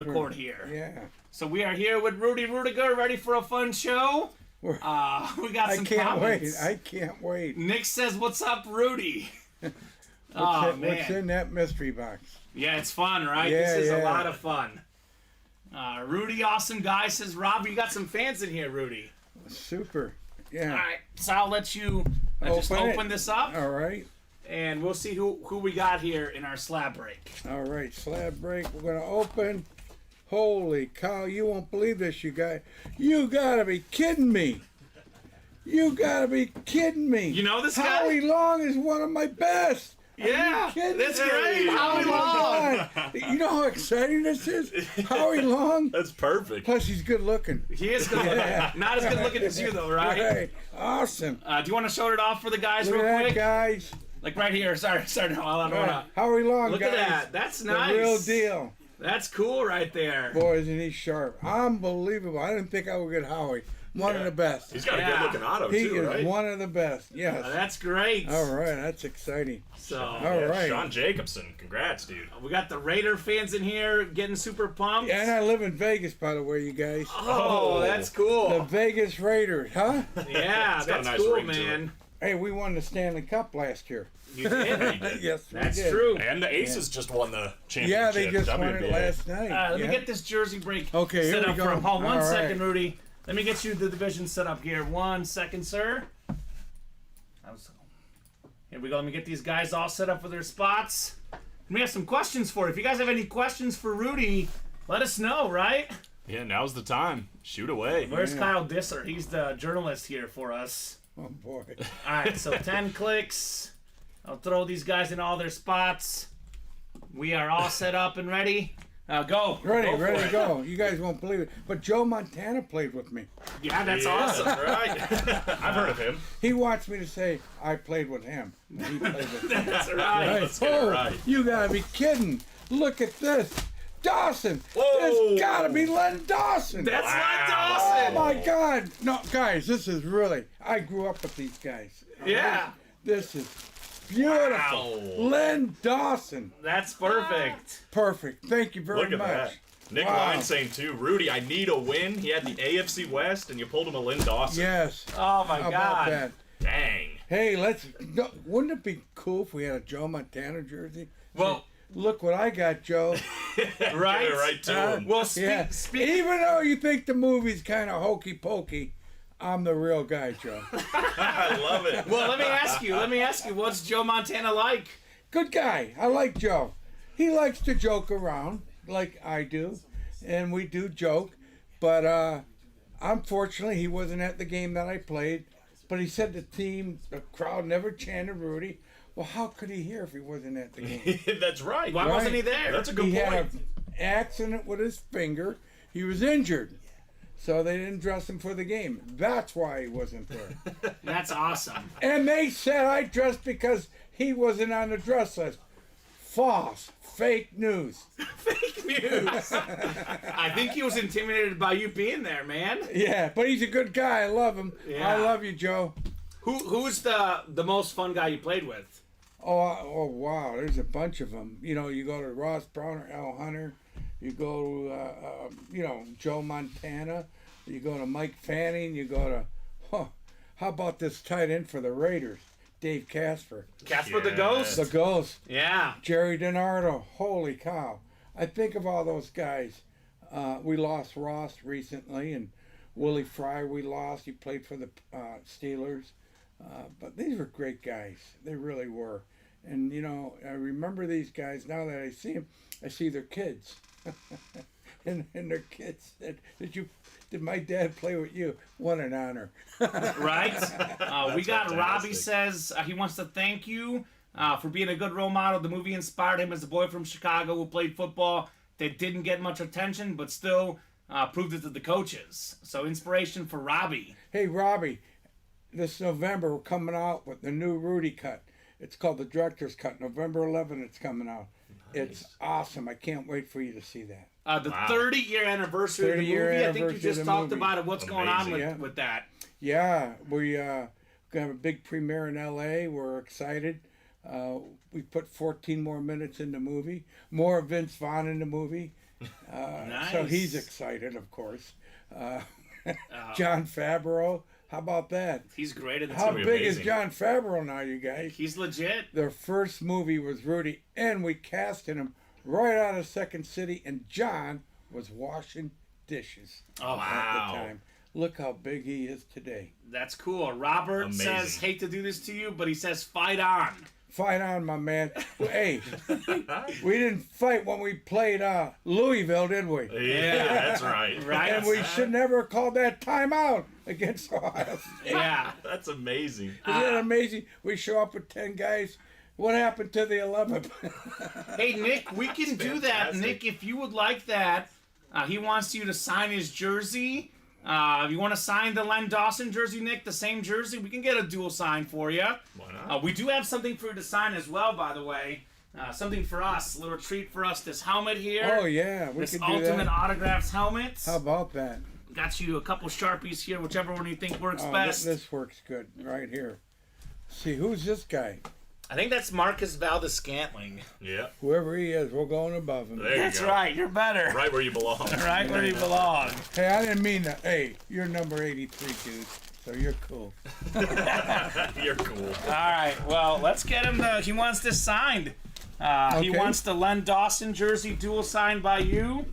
Record here. Yeah. So we are here with Rudy Rudiger, ready for a fun show. We got some comments. I can't wait. Nick says, "What's up, Rudy?" What's in that mystery box? Yeah, it's fun, right? Yeah, This is a yeah. lot of fun. Rudy, awesome guy, says Rob. You got some fans in here, Rudy. Super. Yeah. All right, so I'll let you just open this up, All right. and we'll see who we got here in our slab break. All right. Slab break. We're going to open. Holy cow. You won't believe this, you guys. You got to be kidding me. You got to be kidding me. You know this guy? Howie Long is one of my best. Yeah, Are you kidding that's me? great. Howie Oh, my God. You know how exciting this is? Howie Long. That's perfect. Plus, he's good looking. He is good looking. Not as good looking as you, though, right? Right. Awesome. Do you want to show it off for the guys Look real at quick? that, guys. Like right here. Sorry. No, hold on. Howie Long, Look guys. at that. That's nice. The real deal. That's cool right there. Boy, isn't he sharp. Unbelievable. I didn't think I would get Howie. One of the best. He's got a Yeah. good looking auto He too, is right? one of the best. Yes. That's great. All right. That's exciting. So All right. Sean Jacobson, congrats, dude. we got the Raider fans in here getting super pumped. And I live in Vegas, by the way, you guys. Oh, that's The cool. Vegas Raiders, huh? Yeah, It's got a that's nice cool, ring to man. Hey, we won the Stanley Cup last year. You did. Yes, we That's did. true. And the Aces just won the championship. Yeah, they just won it WNBA. last night. Let me Yeah. get this jersey break Okay, set here we up go. for him. Hold on All one second, right. Rudy. Let me get you the division set up here. 1 second, sir. Here we go. Let me get these guys all set up for their spots. We have some questions for you. If you guys have any questions for Rudy, let us know, right? Yeah, now's the time. Shoot away. Where's Kyle Disser? He's the journalist here for us. Oh, boy. All right, so 10 clicks. I'll throw these guys in all their spots. We are all set up and ready. Go. Ready for to it. go. You guys won't believe it. But Joe Montana played with me. Yeah, that's Yeah, awesome. that's right. I've heard of him. He wants me to say I played with him. And he played with me. That's right. Let's get it right. You gotta be kidding. Look at this. Dawson. Whoa. This gotta be Len Dawson. That's Wow. Len Oh Dawson. my God. No, guys, this is really, I grew up with these guys. Yeah, This is beautiful. Wow. Len Dawson. that's perfect. Perfect. Thank you very Look at much. that. Nick Wow. Lyne saying too, Rudy, I need a win. He had the AFC West, and you pulled him a Lynn Dawson. Yes. Oh my How about God. that? Dang. Hey, wouldn't it be cool if we had a Joe Montana jersey? Well, Look what I got, Joe. right? Get it right to him. Well, Yeah. Even though you think the movie's kind of hokey pokey, I'm the real guy, Joe. I love it. Well, let me ask you, what's Joe Montana like? Good guy. I like Joe. He likes to joke around like I do, and we do joke. But unfortunately, he wasn't at the game that I played. But he said the crowd never chanted Rudy. Well, how could he hear if he wasn't at the game? That's right. Why wasn't he there? That's a good He had point. an accident with his finger. He was injured. So they didn't dress him for the game. That's why he wasn't there. That's awesome. And they said I dressed because he wasn't on the dress list. False. Fake news. Fake news. I think he was intimidated by you being there, man. Yeah, but he's a good guy. I love him. Yeah. I love you, Joe. Who's the most fun guy you played with? Oh, wow. There's a bunch of them. You know, you go to Ross Brown or Al Hunter. You go to, Joe Montana. You go to Mike Fanning. You go to, how about this tight end for the Raiders? Dave Casper. Casper the Yes. Ghost? The Ghost. Yeah. Jerry DiNardo. Holy cow. I think of all those guys. We lost Ross recently, and Willie Fry we lost. He played for the Steelers. But these were great guys. They really were. And, I remember these guys. Now that I see them, I see their kids. and their kids said, did my dad play with you? What an honor. Right? We got fantastic. Robbie says he wants to thank you for being a good role model. The movie inspired him as a boy from Chicago who played football that didn't get much attention, but still proved it to the coaches. So inspiration for Robbie. Hey, Robbie, this November we're coming out with the new Rudy cut. It's called the Director's Cut. November 11th it's coming out. Nice. It's awesome. I can't wait for you to see that. The Wow. 30-year anniversary of the 30-year movie. I think you anniversary just of the talked movie. about it. What's going on Amazing. with that? Yeah, we going to have a big premiere in L.A. We're excited. We put 14 more minutes in the movie. More Vince Vaughn in the movie. So he's excited, of course. John Favreau, how about that? He's great at the How team. big is amazing. John Favreau now, you guys? He's legit. Their first movie was Rudy, and we casted him right out of Second City, and John was washing dishes Oh, at Wow. the time. Look how big he is today. that's cool. Robert Amazing. says, hate to do this to you, but he says, fight on. Fight on, my man. Hey, we didn't fight when we played Louisville, did we? Yeah, that's right. Right. And we should never have called that timeout against Ohio State. Yeah. That's amazing. Isn't that amazing? We show up with 10 guys. What happened to the 11th? Hey, Nick, we can do that. fantastic. Nick, if you would like that, he wants you to sign his jersey. If you want to sign the Len Dawson jersey, Nick, the same jersey, we can get a dual sign for you. Why not? We do have something for you to sign as well, by the way. Something for us, a little treat for us. This helmet here. Oh, yeah. We This can do Ultimate that. Autographs helmet. How about that? Got you a couple Sharpies here, whichever one you think works Oh, best. this works good right here. See, who's this guy? I think that's Marcus Valdez-Scantling. Yeah. Whoever he is, we're going above him. There you That's go. right, you're better. Right where you belong. Right where you belong. Hey, I didn't mean that. Hey, you're number 83, dude. So you're cool. You're cool. All right, well, let's get him he wants this signed. He Okay. wants the Len Dawson jersey dual signed by you.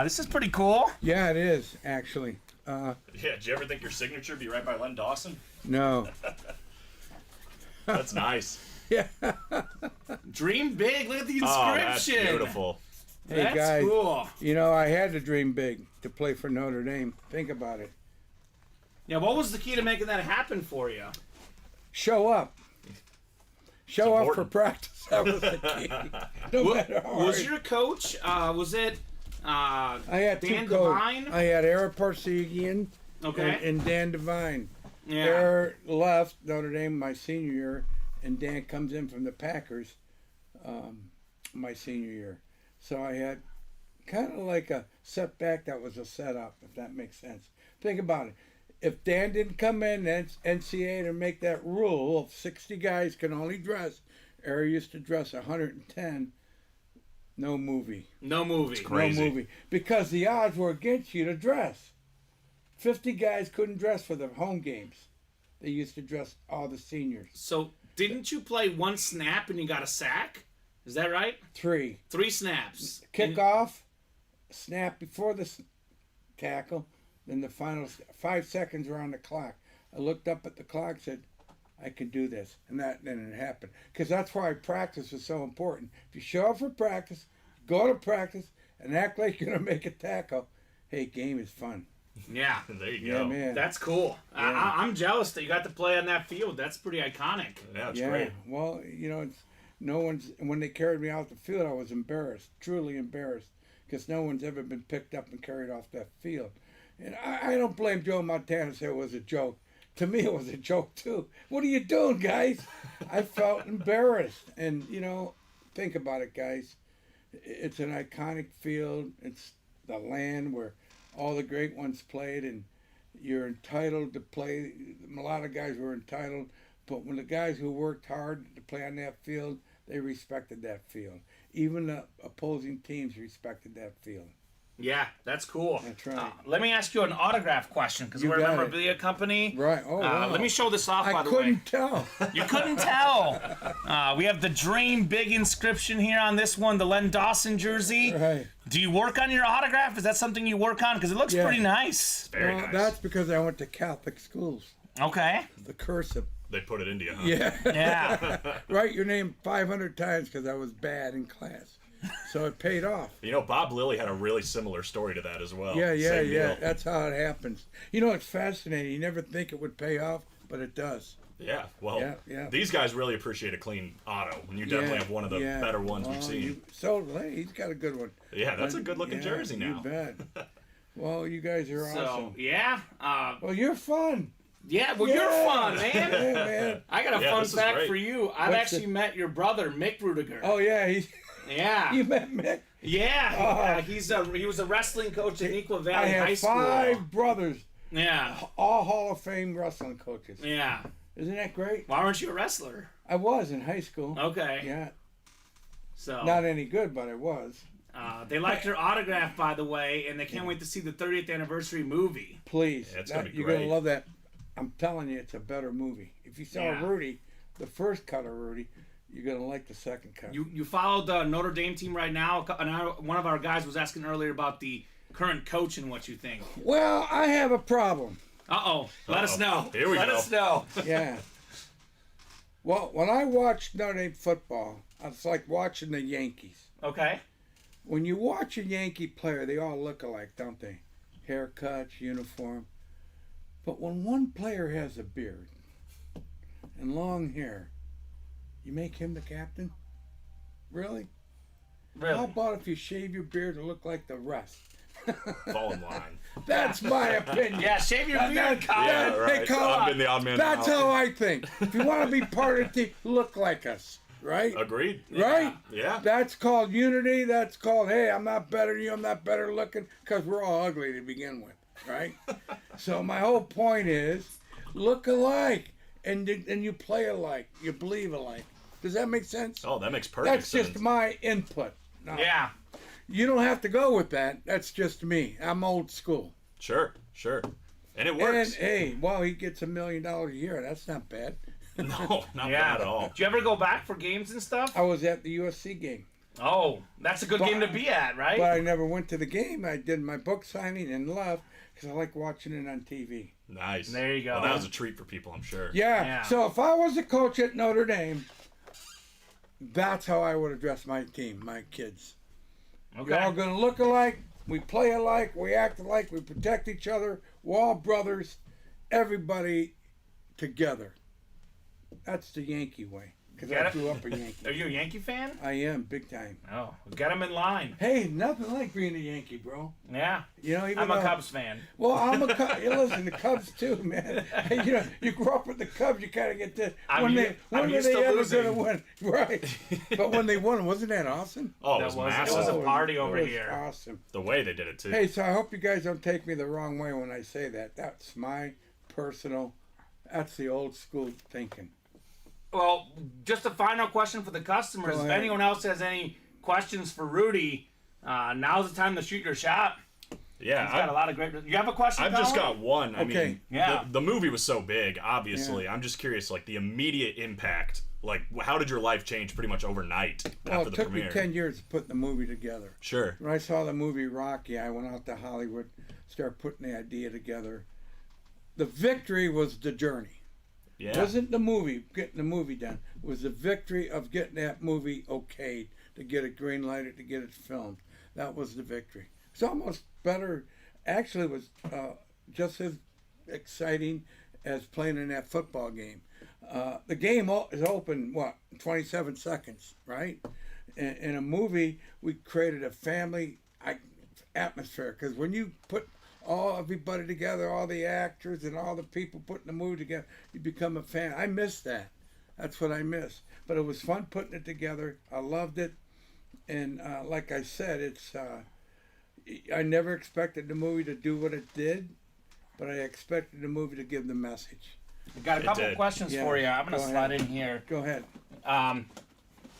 This is pretty cool. Yeah, it is, actually. Yeah, did you ever think your signature would be right by Len Dawson? No. That's nice. Yeah. Dream big. Look at the Oh, that's inscription. beautiful. Hey, That's guys. cool. You know, I had to dream big to play for Notre Dame. Think about it. Yeah, what was the key to making that happen for you? Show up. Show up for important. practice. That was the key. No matter how Was hard. your coach, was it I had Dan two coaches. Devine? I had Eric Parsegian Okay. and Dan Devine. Yeah. Eric left Notre Dame my senior year, and Dan comes in from the Packers my senior year. So I had kind of like a setback that was a setup, if that makes sense. Think about it. If Dan didn't come in and NCAA to make that rule of 60 guys can only dress, Eric used to dress 110, no movie. No movie. Crazy. No movie. Because the odds were against you to dress. 50 guys couldn't dress for the home games. They used to dress all the seniors. So didn't you play one snap and you got a sack? Is that right? 3. 3 snaps. Kickoff, snap before the tackle, then the final 5 seconds were on the clock. I looked up at the clock, said, I can do this. And then it happened. Because that's why practice was so important. If you show up for practice, go to practice, and act like you're going to make a tackle, hey, game is fun. Yeah. There you Yeah, go. man. That's cool. Yeah. I'm jealous that you got to play on that field. That's pretty iconic. Yeah, that's Yeah, great. well, you know, it's no one's. When they carried me out the field, I was embarrassed, truly embarrassed, because no one's ever been picked up and carried off that field. And I don't blame Joe Montana. Say it was a joke. To me, it was a joke too. What are you doing, guys? I felt embarrassed, and you know, think about it, guys. It's an iconic field. It's the land where all the great ones played, and you're entitled to play. A lot of guys were entitled, but when the guys who worked hard to play on that field, they respected that field. Even the opposing teams respected that field. Yeah, that's cool. That's right. Let me ask you an autograph question because You we're a got it. memorabilia company. Right. Oh, wow. Let me show this off, by I the way. couldn't tell. You couldn't tell. We have the Dream Big inscription here on this one, the Len Dawson jersey. Right. Do you work on your autograph? Is that something you work on? Because it looks Yeah. pretty nice. Very Well, nice. that's because I went to Catholic schools. Okay. The cursive. They put it into you, huh? Yeah. Yeah. Write your name 500 times because I was bad in class. So it paid off. You know, Bob Lilly had a really similar story to that as well. Yeah, yeah, Same yeah. deal. That's how it happens. You know, it's fascinating. You never think it would pay off, but it does. Yeah, well, Yeah, yeah. these guys really appreciate a clean auto, and you definitely have one of the better ones we've seen. Hey, he's got a good one. Yeah, that's a good-looking jersey now. You bet. Well, you guys are So, awesome. yeah. Well, you're fun. Yeah, well, you're Yeah. fun, man. Yeah, man. I got a Yeah, fun this is fact great. for you. I've What's actually met your brother, Mick Rudiger. Oh, yeah. Yeah. You met Mick? Yeah. He was a wrestling coach at Equa I Valley High have School. 5 brothers, Yeah. all Hall of Fame wrestling coaches. Yeah. Isn't that great? Why weren't you a wrestler? I was in high school. Okay. Yeah. So. Not any good, but I was. They liked your autograph, by the way, and they can't wait to see the 30th anniversary movie. Please. Yeah, it's gonna be You're great. going to love that. I'm telling you, it's a better movie. If you saw Yeah. Rudy, the first cut of Rudy, you're going to like the second cut. You followed the Notre Dame team right now. And one of our guys was asking earlier about the current coach and what you think. Well, I have a problem. Let us know. Here we Let go. us know. Yeah. Well, when I watch Notre Dame football, it's like watching the Yankees. Okay. When you watch a Yankee player, they all look alike, don't they? Haircuts, uniform. But when one player has a beard and long hair, you make him the captain? Really? How Really? about if you shave your beard to look like the rest? Fall in line. That's my opinion. Yeah, shave your beard, Colin. Yeah, Hey, right. Colin, I've been the odd man That's out. how I think. If you want to be part of the team, look like us, right? Agreed. Right? Yeah. That's called unity. That's called, hey, I'm not better than you. I'm not better looking, because we're all ugly to begin with, right? So my whole point is, look alike, and you play alike. You believe alike. Does that make sense? Oh, that makes perfect That's sense. just my input. Now, Yeah. You don't have to go with that. That's just me. I'm old school. Sure. And it And works. hey, well, he gets $1 million a year. That's not bad. No, not Yeah. bad at all. Do you ever go back for games and stuff? I was at the USC game, Oh, that's a good game to be at, right? but I never went to the game. I did my book signing and left because I like watching it on TV. Nice. There you go. Well, that was a treat for people, I'm sure. Yeah. Yeah. So if I was a coach at Notre Dame, that's how I would address my team, my kids. Okay. We're all going to look alike. We play alike. We act alike. We protect each other. We're all brothers. Everybody together. That's the Yankee way. Because Get I it? grew up a Yankee. Are you a Yankee fan? I am, big time. Oh, get them in line. Hey, nothing like being a Yankee, bro. Yeah. You know, even I'm a though- Cubs fan. Well, I'm a Cubs. Listen, the Cubs too, man. You know, you grew up with the Cubs. You kind of get this. I'm When I'm are used they to ever losing. going to win? Right. But when they won, wasn't that awesome? Oh, it That was was- it massive. was a Oh, party it over was here. Awesome. The way they did it, too. Hey, so I hope you guys don't take me the wrong way when I say that. That's my personal. That's the old school thinking. Well, just a final question for the customers. Go If ahead. anyone else has any questions for Rudy, now's the time to shoot your shot. Yeah, He's got a lot of great. You have a question? I've just Colin? got one. I Okay. mean, Yeah. the movie was so big, obviously. I'm just curious, like, the immediate impact. Like, how did your life change pretty much overnight Well, after it the took premiere? me 10 years to put the movie together. Sure. When I saw the movie Rocky, I went out to Hollywood, started putting the idea together. The victory was the journey. Yeah. It wasn't the movie, getting the movie done. It was the victory of getting that movie okayed, to get it green lighted, to get it filmed. That was the victory. It's almost better. Actually, it was just as exciting as playing in that football game. The game is open, 27 seconds, right? In a movie, we created a family atmosphere, because when you put everybody together, all the actors and all the people putting the movie together, you become a fan. I miss that. That's what I miss. But it was fun putting it together. I loved it. And like I said, it's I never expected the movie to do what it did, but I expected the movie to give the message. I've got a couple did. questions Yeah, for you. I'm going go to slide ahead. in here. Go ahead.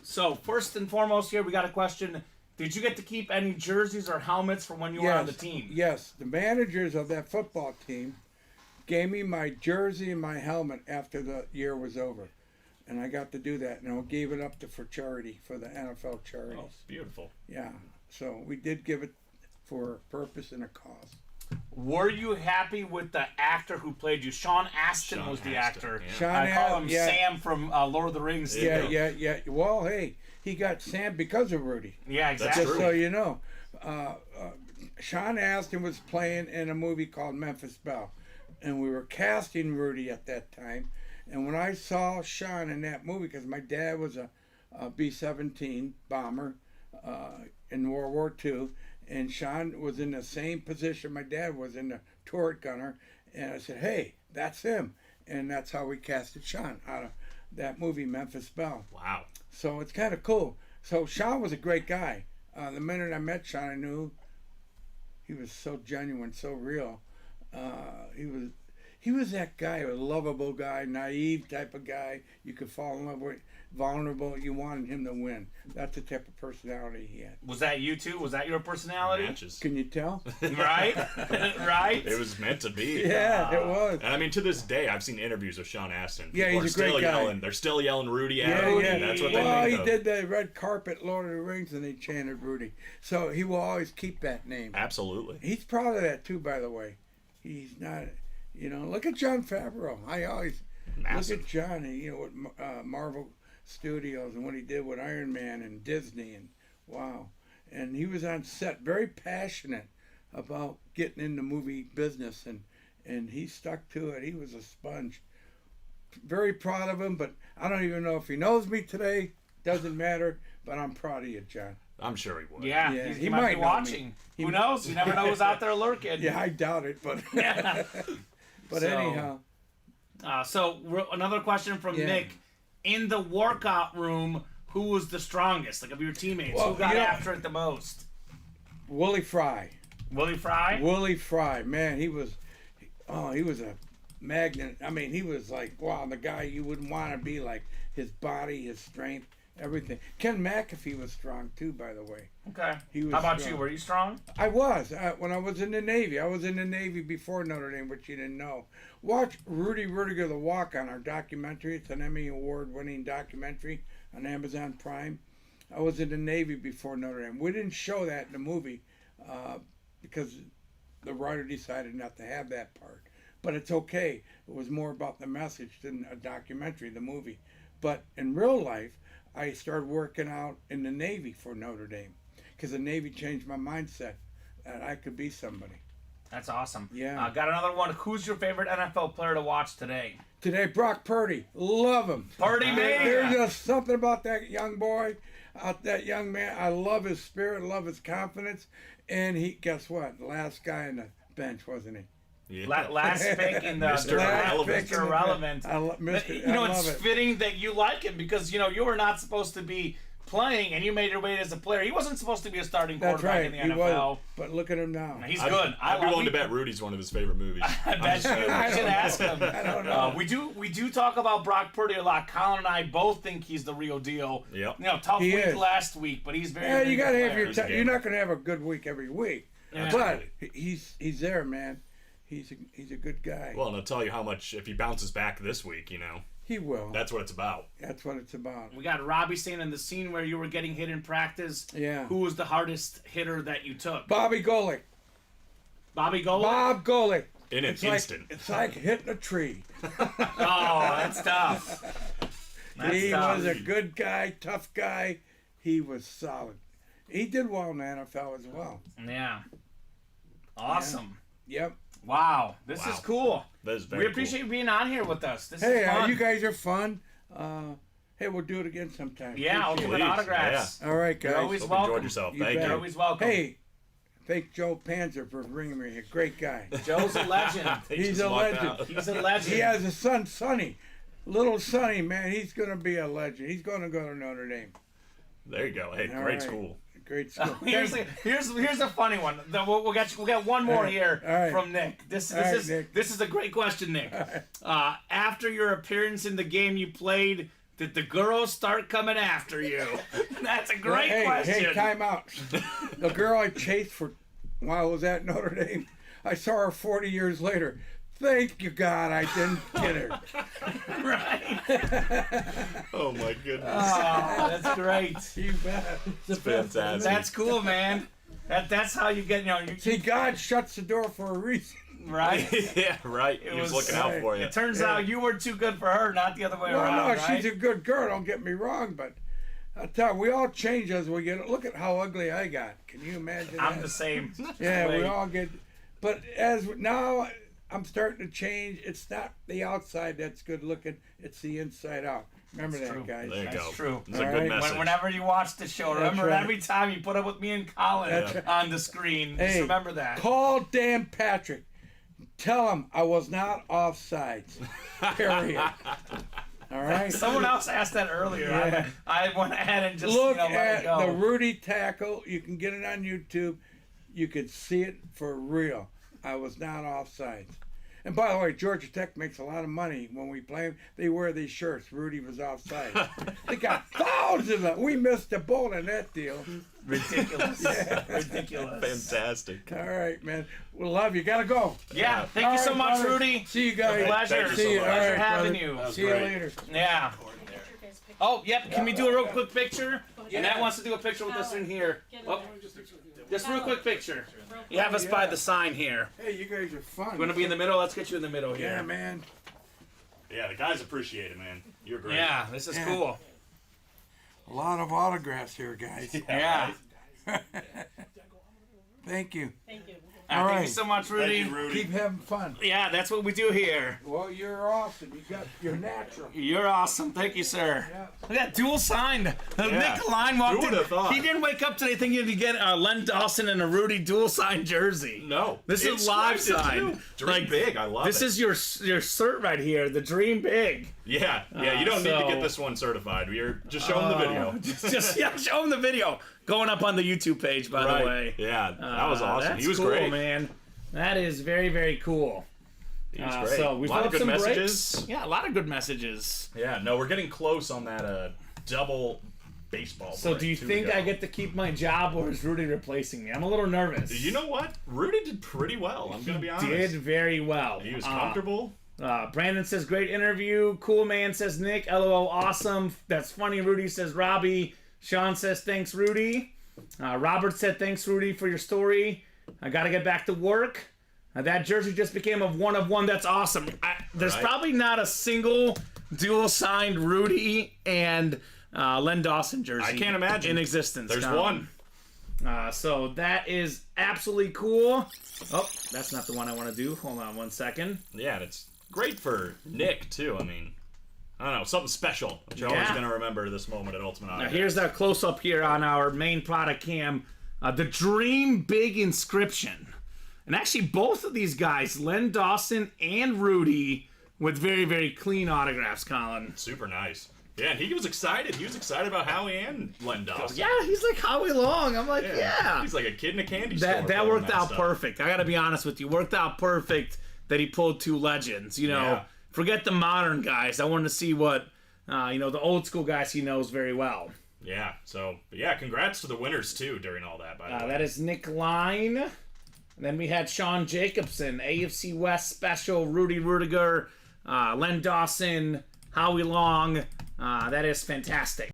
So first and foremost here, we got a question. Did you get to keep any jerseys or helmets from when you were on the team? Yes, the managers of that football team gave me my jersey and my helmet after the year was over. And I got to do that. And I gave it up for charity, for the NFL charities. Oh, beautiful. Yeah. So we did give it for a purpose and a cause. Were you happy with the actor who played you? Sean Astin Sean was the Astin, actor. yeah. Sean I call him yeah. Sam from Lord of the Rings. Yeah. Well, hey, he got Sam because of Rudy. Yeah, That's exactly. Just true. so you know. Sean Astin was playing in a movie called Memphis Belle. And we were casting Rudy at that time. And when I saw Sean in that movie, because my dad was a B-17 bomber in World War II, and Sean was in the same position my dad was in, the turret gunner, and I said, hey, that's him. And that's how we casted Sean out of that movie, Memphis Belle. Wow. So it's kind of cool. So Sean was a great guy. The minute I met Sean, I knew he was so genuine, so real. he was that guy, a lovable guy, naive type of guy. You could fall in love with, vulnerable. You wanted him to win. That's the type of personality he had. Was that you too? Was that your personality? Matches. Can you tell? Right? Right? It was meant to be. Yeah, it was. And I mean, to this day, I've seen interviews with Sean Astin. Yeah, People he's are a great still guy. Yelling, they're still yelling Rudy at Yeah, him. yeah. That's what they Well, think he of. did the red carpet Lord of the Rings, and they chanted Rudy. So he will always keep that name. Absolutely. He's proud of that too, by the way. He's not, look at Jon Favreau. I always Massive. look at John, with Marvel Studios and what he did with Iron Man and Disney, and wow. And he was on set, very passionate about getting in the movie business, and he stuck to it. He was a sponge. Very proud of him, but I don't even know if he knows me today. Doesn't matter, but I'm proud of you, John. I'm sure he would. Yeah, Yeah, he he might might be know me. watching. Who knows? You never know who's out there lurking. Yeah, I doubt it, but Yeah. but So, anyhow. Another question from Yeah. Nick. In the workout room, who was the strongest? Like, of your teammates, Well, who got after it the most? Willie Fry. Willie Fry? Willie Fry, man, he was a magnet. I mean, he was like, wow, the guy you wouldn't want to be like. His body, his strength, everything. Ken McAfee was strong too, by the way. Okay. He was How about strong. you? Were you strong? I was when I was in the Navy. I was in the Navy before Notre Dame, which you didn't know. Watch Rudy Rudiger, The Walk On, our documentary. It's an Emmy Award-winning documentary on Amazon Prime. I was in the Navy before Notre Dame. We didn't show that in the movie because the writer decided not to have that part. But it's okay. It was more about the message than a documentary, the movie. But in real life, I started working out in the Navy for Notre Dame because the Navy changed my mindset that I could be somebody. That's awesome. Yeah. Got another one. Who's your favorite NFL player to watch today? Today, Brock Purdy, love him. Purdy, man. There's just something about that young boy, that young man. I love his spirit, love his confidence, and he. Guess what? Last guy on the bench, wasn't he? Yeah. Last pick in the Mr. Irrelevant. Mr. Irrelevant. I love It's it. fitting that you like him because you were not supposed to be playing and you made your way as a player. He wasn't supposed to be a starting That's quarterback right. in the He NFL. was, but look at him now. He's good. I'd be willing to bet Rudy's one of his favorite movies. I bet you. We should ask him. I don't know. We do talk about Brock Purdy a lot. Colin and I both think he's the real deal. Yep. Tough He week is. last week, but he's very. Yeah, very you good gotta have player. your. You're not gonna have a good week every week, Yeah. but he's there, man. He's a good guy. Well, and I'll tell you how much, if he bounces back this week, He will. that's what it's about. That's what it's about. We got Robbie saying in the scene where you were getting hit in practice. Yeah. Who was the hardest hitter that you took? Bobby Golick. Bobby Golick? Bob Golick. In an It's instant. Like, it's like hitting a tree. Oh, that's tough. That's He tough. was a good guy, tough guy. He was solid. He did well in the NFL as well. Yeah. Awesome. Yep. Wow. This Wow. is cool. That is very We appreciate you being on here with us. This Hey, is fun. you guys are fun. Hey, we'll do it again sometime. Yeah, Appreciate ultimate Please, autographs. All right, guys. You're always Hope you welcome. enjoyed yourself. You Thank bet. You're you. always welcome. Hey, thank Joe Panzer for bringing me here. Great guy. Joe's a legend. He He's just a walked legend. out. He's a legend. He has a son, Sonny. Little Sonny, man, he's going to be a legend. He's going to go to Notre Dame. There you go. Hey, All great right. school. Great school. Here's a funny one. We'll get one more here All right. from Nick. This All right, is Nick. this is a great question, Nick. After your appearance in the game you played, did the girls start coming after you? That's a great question. Hey, time out. The girl I chased while I was at Notre Dame, I saw her 40 years later. Thank you, God, I didn't get her. Right. Oh, my goodness. Oh, that's great. You bet. It's fantastic. That's cool, man. That's how you get See, God shuts the door for a reason. right. Yeah, right. He was was- looking out for you. It turns out you were too good for her, not the other way Well, around. no, right? she's a good girl, don't get me wrong, but I tell you, we all change as we get. Look at how ugly I got. Can you imagine I'm that? the same. Yeah, we way. all get. But now I'm starting to change. It's not the outside that's good looking. It's the inside out. Remember That's that, true. guys. There you That's go. true. It's a All good right. message. Whenever you watch the show, remember right. every time you put up with me and Colin Yeah. on the screen. Just Hey, remember that. Call Dan Patrick. Tell him I was not offsides. Period. All right. Someone else asked that earlier. Yeah. I went ahead and just Look let at it go. the Rudy tackle. You can get it on YouTube. You can see it for real. I was not offsides. And by the way, Georgia Tech makes a lot of money when we play them. They wear these shirts. Rudy was outside. They got thousands of them. We missed a boat on that deal. Ridiculous. Yeah. Ridiculous. Fantastic. All right, man. We love you. Gotta go. Yeah, thank you All so right, much, brother. Rudy. See you guys. Pleasure. Thank you so See you. much. All Pleasure right, having brother. you. That was See you great. later. Yeah. Oh, yep. Can we do a real quick picture? And that wants to do a picture with us in here. Oh, just a real quick picture. You have us by the sign here. Hey, you guys are fun. You want to be in the middle? Let's get you in the middle here. Yeah, man. Yeah, the guys appreciate it, man. You're great. Yeah, this is Yeah. cool. A lot of autographs here, guys. Yeah. Thank you. Thank you. All Thank right. you so much, Rudy. Thank you, Rudy. Keep having fun. Yeah, that's what we do here. Well, you're awesome. You're natural. You're awesome. Thank you, sir. Yeah. Look at that dual signed. Yeah. Nick Line walked Who in. would've thought? He didn't wake up today thinking he'd get Len Dawson and a Rudy dual signed jersey. No. This is It's live scripted, signed. too. Dream big. I love This it. is your shirt right here, the Dream Big. Yeah. You don't need to so- get this one certified. We're just showing the video. Just yeah, show him the video. Going up on the YouTube page, by Right. the way. Yeah. That was awesome. That's He was cool, great. man. That is very, very cool. He was great. So we've a lot of put good up some messages. breaks. Yeah, a lot of good messages. Yeah. No, we're getting close on that double baseball. So break, do you too, think to go. I get to keep my job, or is Rudy replacing me? I'm a little nervous. You know what? Rudy did pretty well. I'm gonna be honest. Did very well. He was comfortable. Brandon says great interview. Cool man says Nick. LOL awesome. That's funny. Rudy says Robbie. Sean says thanks Rudy. Robert said thanks Rudy for your story. I gotta get back to work. That jersey just became a one of one. That's awesome. There's Right. probably not a single dual signed Rudy and Len Dawson jersey. I can't imagine. in existence. There's No. one. So that is absolutely cool. Oh, that's not the one I want to do. Hold on one second. Yeah, and it's great for Nick too. I mean, I don't know, something special. Which you're always Yeah. gonna remember this moment at Ultimate Now Autograph. here's that close up here on our main product cam. The Dream Big inscription. And actually both of these guys, Len Dawson and Rudy, with very, very clean autographs, Colin. Super nice. Yeah, and he was excited. He was excited about Howie and Len Dawson. Yeah, he's like Howie Long. I'm like, yeah. He's like a kid in a candy store. That pulling worked out stuff. perfect. I gotta be honest with you. Worked out perfect that he pulled two legends. You know, Yeah. forget the modern guys. I wanted to see what, the old school guys he knows very well. Yeah, so, but yeah, congrats to the winners too during all that, by the way. That is Nick Line. And then we had Sean Jacobson, AFC West Special, Rudy Rudiger, Len Dawson, Howie Long. That is fantastic.